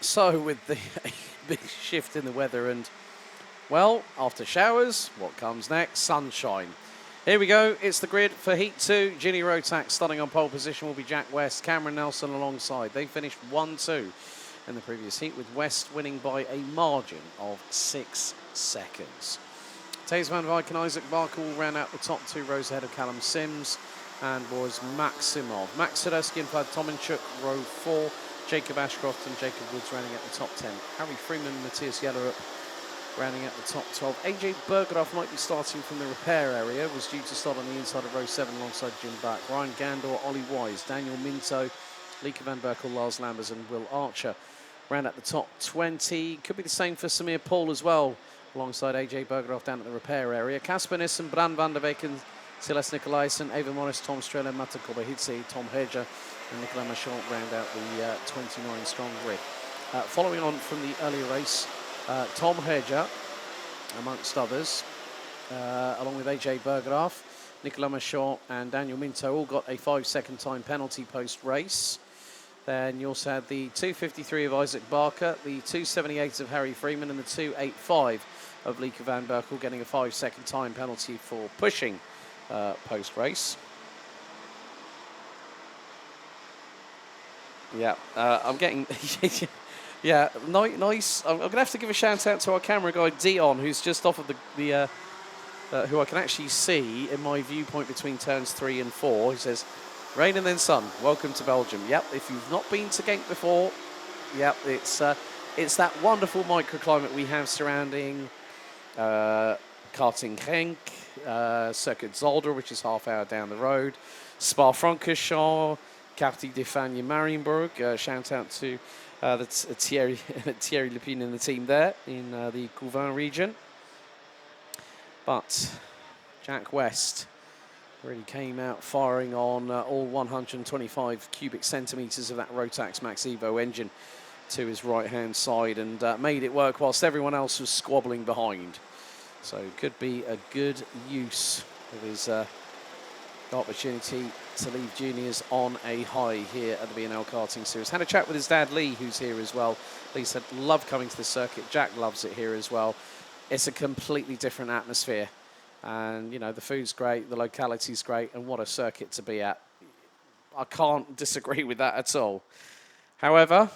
So with the big shift in the weather and, well, after showers, what comes next? Sunshine. Here we go. It's the grid for Heat 2. Ginny Rotax starting on pole position will be Jack West, Cameron Nelson alongside. They finished 1-2 in the previous heat, with West winning by a margin of 6 seconds. Taze van Wijk and Isaac Barker will round out the top 2 rows ahead of Callum Sims and was Maximov. Max Sadowski and Vlad Tominchuk, row 4. Jacob Ashcroft and Jacob Woods rounding out the top 10. Harry Freeman and Matthias Jellerup rounding out the top 12. AJ Bergeraff might be starting from the repair area, was due to start on the inside of row 7 alongside Jim Back. Ryan Gandor, Ollie Wise, Daniel Minto, Lieke van Berkel, Lars Lambers and Will Archer round at the top 20. Could be the same for Samir Paul as well, alongside AJ Bergeraff down at the repair area. Casper Nissen, Bran van der Beek and Silas Nicolaisen, Ava Morris, Tom Strela, Mata Kobahidze, Tom Hedger and Nicolas Machon round out the 29 strong grid. Following on from the earlier race, Tom Hedger, amongst others, along with AJ Bergeraff, Nicolas Machon and Daniel Minto all got a 5-second time penalty post-race. Then you also had the 2.53 of Isaac Barker, the 2.78 of Harry Freeman and the 2.85 of Lieke van Berkel getting a 5-second time penalty for pushing post-race. Yeah, I'm getting... yeah, nice. I'm going to have to give a shout out to our camera guy, Dion, who's just off of the who I can actually see in my viewpoint between turns 3 and 4. He says, rain and then sun, welcome to Belgium. Yep, if you've not been to Genk before, yep, it's that wonderful microclimate we have surrounding Karting Genk, Circuit Zolder, which is half hour down the road, Spa-Francorchamps, Karting de Fagnes Marienburg. Shout out to Thierry Lepine and the team there in the Couvin region. But Jack West really came out firing on all 125 cubic centimetres of that Rotax Max Evo engine to his right-hand side and made it work whilst everyone else was squabbling behind. So could be a good use of his opportunity to leave juniors on a high here at the BNL Karting Series. Had a chat with his dad, Lee, who's here as well. Lee said, love coming to the circuit. Jack loves it here as well. It's a completely different atmosphere. And, you know, the food's great, the locality's great, and what a circuit to be at. I can't disagree with that at all. However,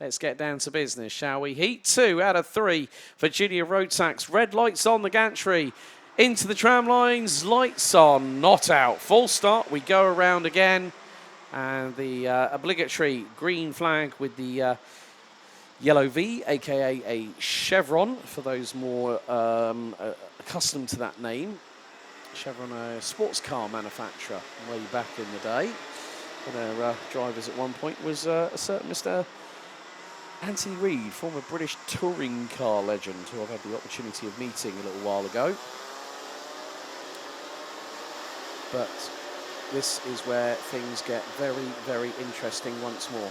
let's get down to business, shall we? Heat 2 out of 3 for Junior Rotax. Red lights on the gantry. Into the tram lines, lights on, not out. Full start, we go around again. And the obligatory green flag with the yellow V, aka a chevron, for those more accustomed to that name. Chevron, a sports car manufacturer way back in the day. One of their drivers at one point was a certain Mr. Anthony Reid, former British touring car legend, who I've had the opportunity of meeting a little while ago. But this is where things get very, very interesting once more.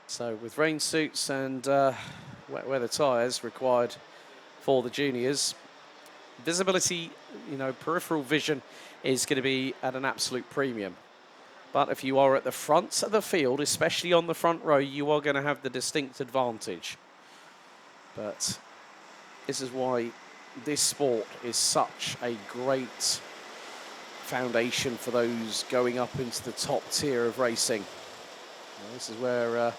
So with rain suits and wet weather tyres required for the juniors, visibility, you know, peripheral vision is going to be at an absolute premium. But if you are at the front of the field, especially on the front row, you are going to have the distinct advantage. But this is why this sport is such a great foundation for those going up into the top tier of racing. And this is where a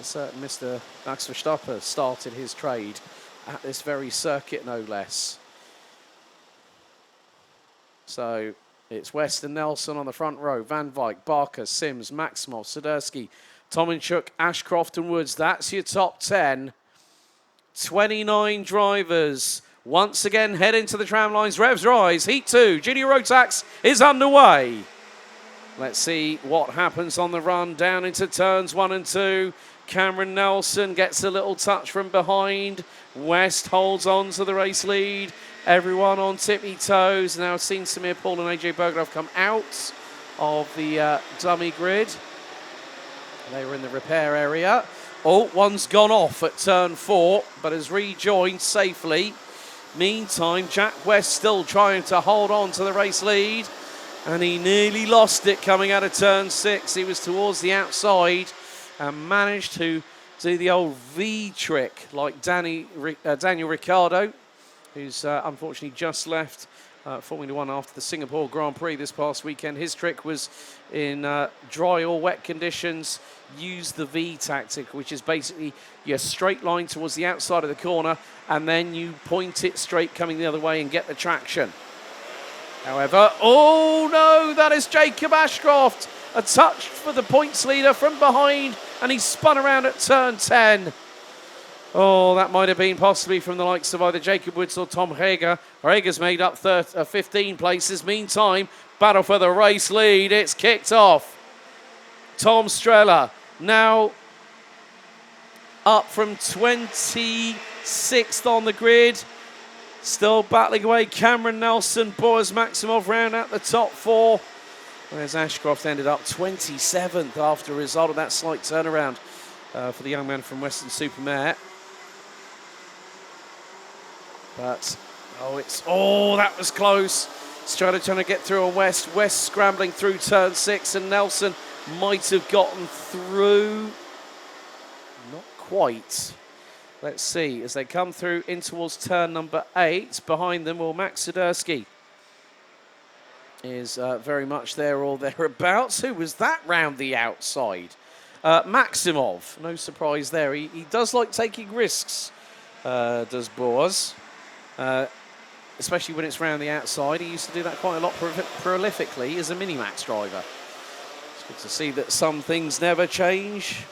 certain Mr. Max Verstappen started his trade, at this very circuit, no less. So it's West and Nelson on the front row. Van Wijk, Barker, Sims, Maximov, Sadowski, Tominchuk, Ashcroft and Woods. That's your top 10. 29 drivers once again head into the tram lines. Revs rise. Heat 2. Junior Rotax is underway. Let's see what happens on the run down into turns 1 and 2. Cameron Nelson gets a little touch from behind. West holds on to the race lead. Everyone on tippy toes. Now seen Samir Paul and AJ Bergeraff come out of the dummy grid. They were in the repair area. Oh, one's gone off at turn 4, but has rejoined safely. Meantime, Jack West still trying to hold on to the race lead. And he nearly lost it coming out of turn 6. He was towards the outside and managed to do the old V trick like Daniel Ricciardo, who's unfortunately just left Formula One after the Singapore Grand Prix this past weekend. His trick was in dry or wet conditions, use the V tactic, which is basically your straight line towards the outside of the corner and then you point it straight coming the other way and get the traction. However, oh no, that is Jacob Ashcroft. A touch for the points leader from behind, and he spun around at turn 10. Oh, that might have been possibly from the likes of either Jacob Woods or Tom Hager. Hager's made up 15 places. Meantime, battle for the race lead. It's kicked off. Tom Strella now up from 26th on the grid. Still battling away. Cameron Nelson, Boris Maximov round out the top 4. Whereas Ashcroft ended up 27th after a result of that slight turnaround for the young man from Western-super-Mare. But, that was close. Strada trying to get through on West. West scrambling through turn 6, and Nelson might have gotten through. Not quite. Let's see, as they come through in towards turn number 8, behind them, Max Sidursky is very much there or thereabouts. Who was that round the outside? Maximov, no surprise there. He does like taking risks, does Boaz, especially when it's round the outside. He used to do that quite a lot prolifically as a Minimax driver. It's good to see that some things never change.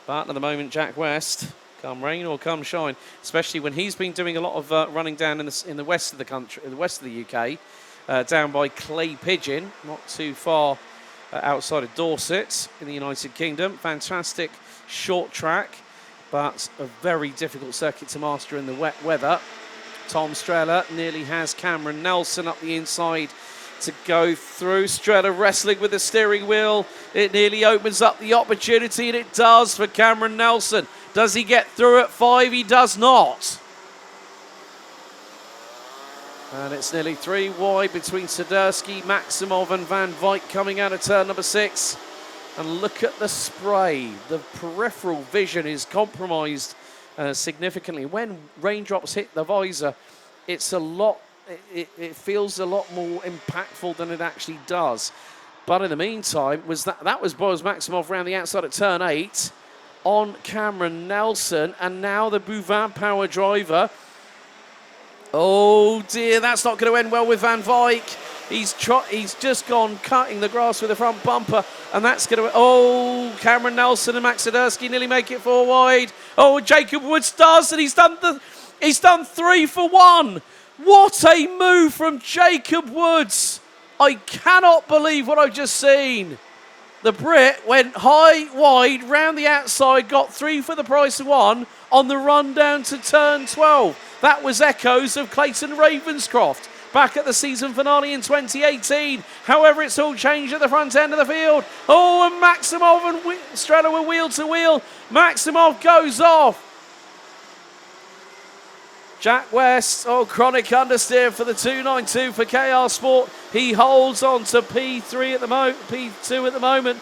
But at the moment, Jack West, come rain or come shine, especially when he's been doing a lot of running down in the west of the country, the west of the UK, down by Clay Pigeon, not too far outside of Dorset in the United Kingdom. Fantastic short track, but a very difficult circuit to master in the wet weather. Tom Strella nearly has Cameron Nelson up the inside to go through. Strella wrestling with the steering wheel. It nearly opens up the opportunity, and it does for Cameron Nelson. Does he get through at 5? He does not. And it's nearly 3 wide between Sidursky, Maximov and Van Wyk coming out of turn number 6. And look at the spray. The peripheral vision is compromised significantly. When raindrops hit the visor, it's a lot. It feels a lot more impactful than it actually does. But in the meantime, that was Boaz Maximov around the outside at turn 8 on Cameron Nelson, and now the Bouvin power driver. Oh dear, that's not going to end well with Van Wyk. He's just gone cutting the grass with the front bumper, and that's going to. Oh, Cameron Nelson and Max Sidursky nearly make it 4 wide. Oh, Jacob Woods does, and he's done 3 for 1. What a move from Jacob Woods. I cannot believe what I've just seen. The Brit went high, wide, round the outside, got 3 for the price of 1 on the run down to turn 12. That was echoes of Clayton Ravenscroft back at the season finale in 2018. However, it's all changed at the front end of the field. Oh, and Maximov and Strella were wheel to wheel. Maximov goes off. Jack West, chronic understeer for the 292 for KR Sport. He holds on to P2 at the moment.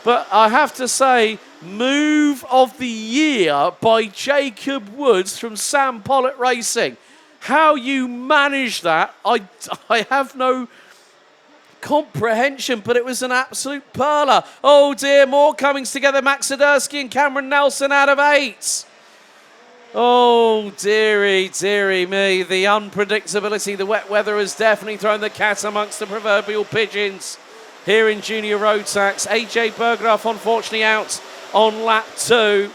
But I have to say, move of the year by Jacob Woods from Sam Pollitt Racing. How you manage that, I have no comprehension, but it was an absolute perler. Oh dear, more comings together. Max Sidursky and Cameron Nelson out of 8. Oh, dearie me. The unpredictability, the wet weather has definitely thrown the cat amongst the proverbial pigeons here in Junior Rotax. AJ Bergeraff, unfortunately, out on lap 2.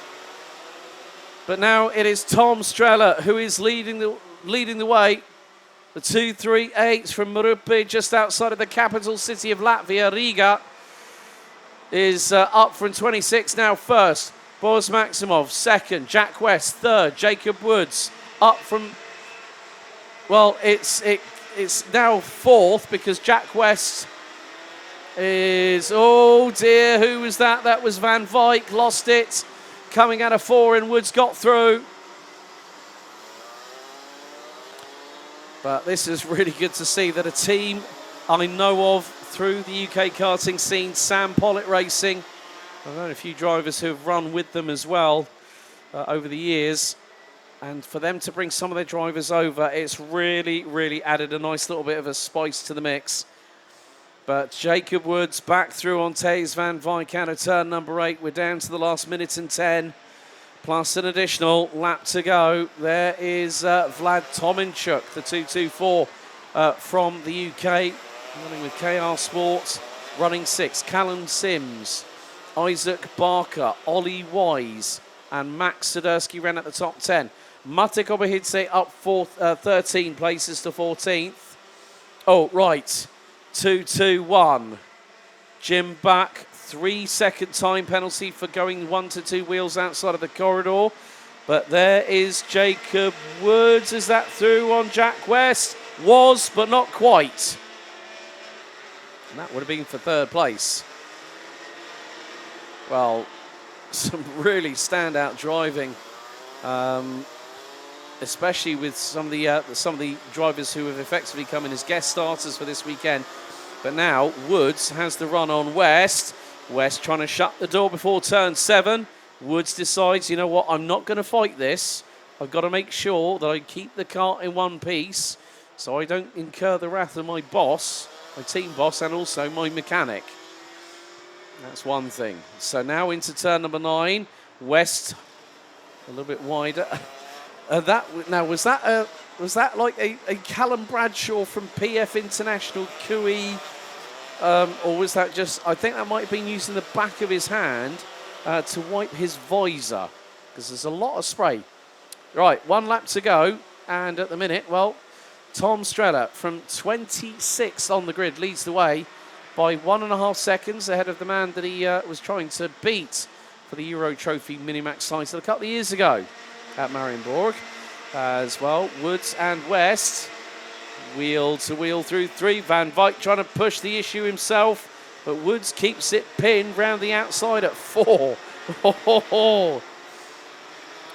But now it is Tom Strella who is leading the way. The 238 from Marupi, just outside of the capital city of Latvia, Riga, is up from 26 now first. Boaz Maximov, second. Jack West, third. Jacob Woods, up from... Well, it's now fourth because Jack West is... Oh, dear, who was that? That was Van Wyk, lost it. Coming out of 4 and Woods got through. But this is really good to see that a team I know of through the UK karting scene, Sam Pollitt Racing. I've known a few drivers who have run with them as well over the years. And for them to bring some of their drivers over, it's really, really added a nice little bit of a spice to the mix. But Jacob Woods back through on Thijs van Wijk out of turn number 8. We're down to the last minute and 10, plus an additional lap to go. There is Vlad Tominchuk, the 224 from the UK, running with KR Sports, running 6. Callum Sims, Isaac Barker, Ollie Wise, and Max Swiderski ran at the top 10. Mate Kobahidze up 13 places to 14th. Oh, right. 2-2-1. Jim back. 3-second time penalty for going 1 to 2 wheels outside of the corridor. But there is Jacob Woods. Is that through on Jack West? Was, but not quite. And that would have been for 3rd place. Well, some really standout driving, especially with some of the drivers who have effectively come in as guest starters for this weekend. But now Woods has the run on West. West trying to shut the door before turn 7. Woods decides, you know what, I'm not going to fight this. I've got to make sure that I keep the car in one piece so I don't incur the wrath of my boss, my team boss, and also my mechanic. That's one thing. So now into turn number 9. West a little bit wider. Was that like a Callum Bradshaw from PF International Cooey, or was that just? I think that might have been using the back of his hand to wipe his visor, because there's a lot of spray. Right, 1 lap to go, and at the minute, well, Tom Strella from 26th on the grid leads the way by 1.5 seconds ahead of the man that he was trying to beat for the Euro Trophy Minimax title a couple of years ago at Marienborg. As well, Woods and West wheel to wheel through 3. Van Wijk trying to push the issue himself, but Woods keeps it pinned round the outside at 4.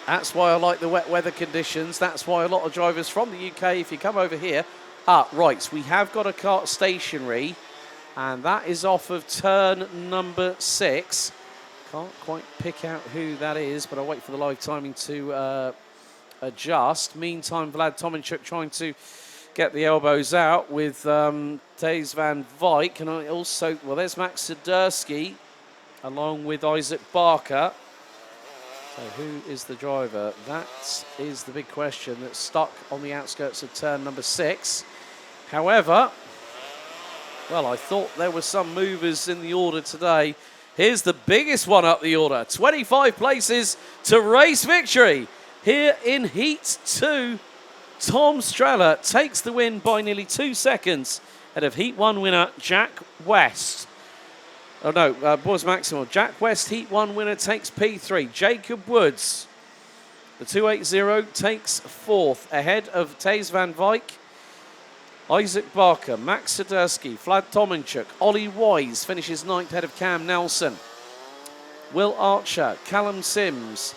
That's why I like the wet weather conditions. That's why a lot of drivers from the UK, if you come over here, right, so we have got a kart stationary, and that is off of turn number 6. Can't quite pick out who that is, but I'll wait for the live timing to adjust. Meantime, Vlad Tominchuk trying to get the elbows out with Thijs van Wijk. And I also, well, there's Max Swiderski along with Isaac Barker. So who is the driver? That is the big question that's stuck on the outskirts of turn number 6. However, well, I thought there were some movers in the order today. Here's the biggest one up the order. 25 places to race victory. Here in Heat 2, Tom Strella takes the win by nearly 2 seconds ahead of Heat 1 winner Jack West. Oh no, Boys Maximal. Jack West, Heat 1 winner, takes P3. Jacob Woods, the 280, takes 4th ahead of Thijs van Wijk. Isaac Barker, Max Swiderski, Vlad Tominchuk, Ollie Wise finishes 9th ahead of Cam Nelson. Will Archer, Callum Sims,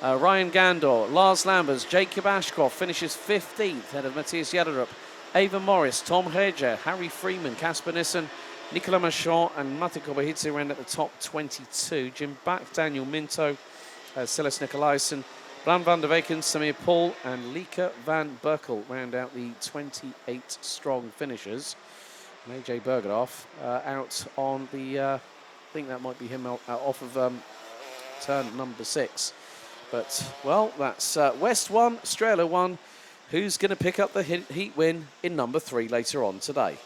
Ryan Gandor, Lars Lambers, Jacob Ashcroft finishes 15th ahead of Matthias Jederup. Ava Morris, Tom Heger, Harry Freeman, Casper Nissen, Nicolas Machon and Mate Kobahidze ran at the top 22. Jim Back, Daniel Minto, Silas Nicolaisen, Blan van der Weken, Samir Paul and Lieke van Berkel round out the 28 strong finishers. And AJ Bergeraff out on the, I think that might be him off of turn number 6. But, well, that's West 1, Strela 1. Who's going to pick up the heat win in number 3 later on today?